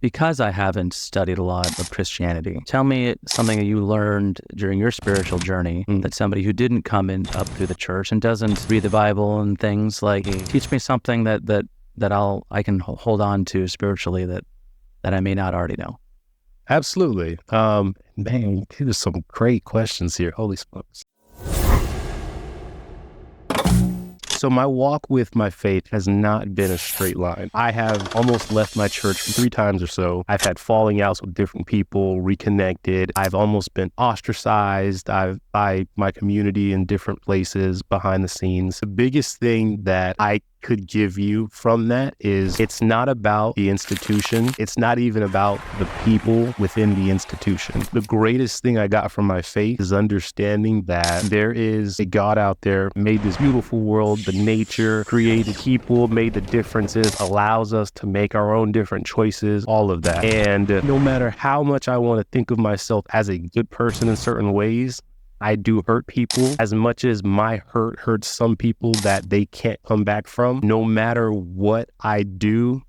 Because I haven't studied a lot of Christianity, tell me something that you learned during your spiritual journey that somebody who didn't come in up through the church and doesn't read the Bible and things like, teach me something that I can hold on to spiritually that I may not already know. Absolutely. Man, there's some great questions here. Holy smokes. So my walk with my faith has not been a straight line. I have almost left my church 3 times or so. I've had falling outs with different people, reconnected. I've almost been ostracized by my community in different places behind the scenes. The biggest thing that I could give you from that is it's not about the institution. It's not even about the people within the institution. The greatest thing I got from my faith is understanding that there is a God out there, made this beautiful world, the nature, created people, made the differences, allows us to make our own different choices, all of that. And no matter how much I want to think of myself as a good person in certain ways, I do hurt people as much as my hurt hurts some people that they can't come back from. No matter what I do,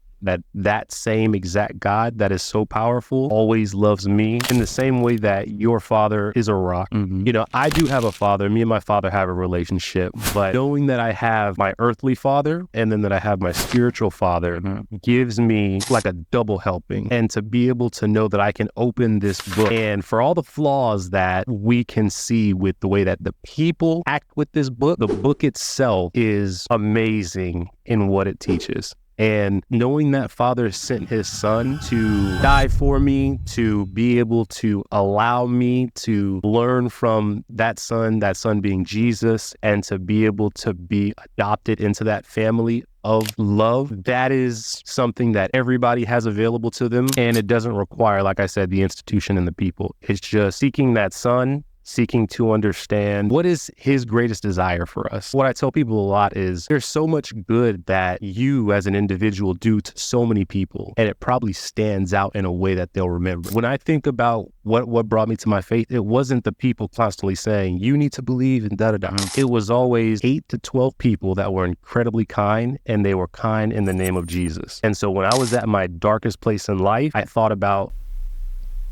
that same exact God that is so powerful always loves me in the same way that your father is a rock. You know, I do have a father. Me and my father have a relationship, but knowing that I have my earthly father and then that I have my spiritual father gives me like a double helping. And to be able to know that I can open this book, and for all the flaws that we can see with the way that the people act with this book, the book itself is amazing in what it teaches. And knowing that Father sent his son to die for me, to be able to allow me to learn from that son being Jesus, and to be able to be adopted into that family of love, that is something that everybody has available to them. And it doesn't require, like I said, the institution and the people. It's just seeking that son, seeking to understand what is his greatest desire for us. What I tell people a lot is there's so much good that you as an individual do to so many people, and it probably stands out in a way that they'll remember. When I think about what brought me to my faith, it wasn't the people constantly saying, you need to believe in da-da-da. It was always 8 to 12 people that were incredibly kind, and they were kind in the name of Jesus. And so when I was at my darkest place in life, I thought about,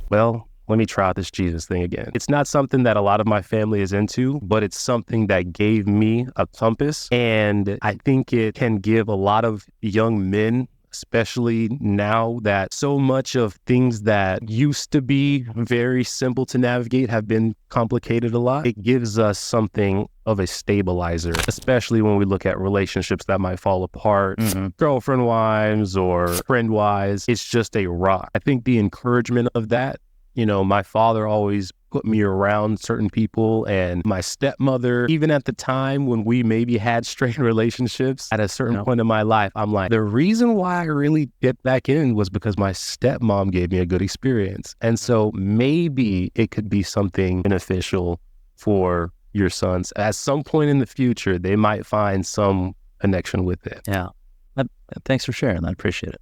well, let me try out this Jesus thing again. It's not something that a lot of my family is into, but it's something that gave me a compass. And I think it can give a lot of young men, especially now that so much of things that used to be very simple to navigate have been complicated a lot. It gives us something of a stabilizer, especially when we look at relationships that might fall apart, girlfriend-wise or friend-wise. It's just a rock. I think the encouragement of that, you know, my father always put me around certain people, and my stepmother, even at the time when we maybe had strained relationships at a certain point in my life, I'm like, the reason why I really dipped back in was because my stepmom gave me a good experience. And so maybe it could be something beneficial for your sons. At some point in the future, they might find some connection with it. Yeah. Thanks for sharing. I appreciate it.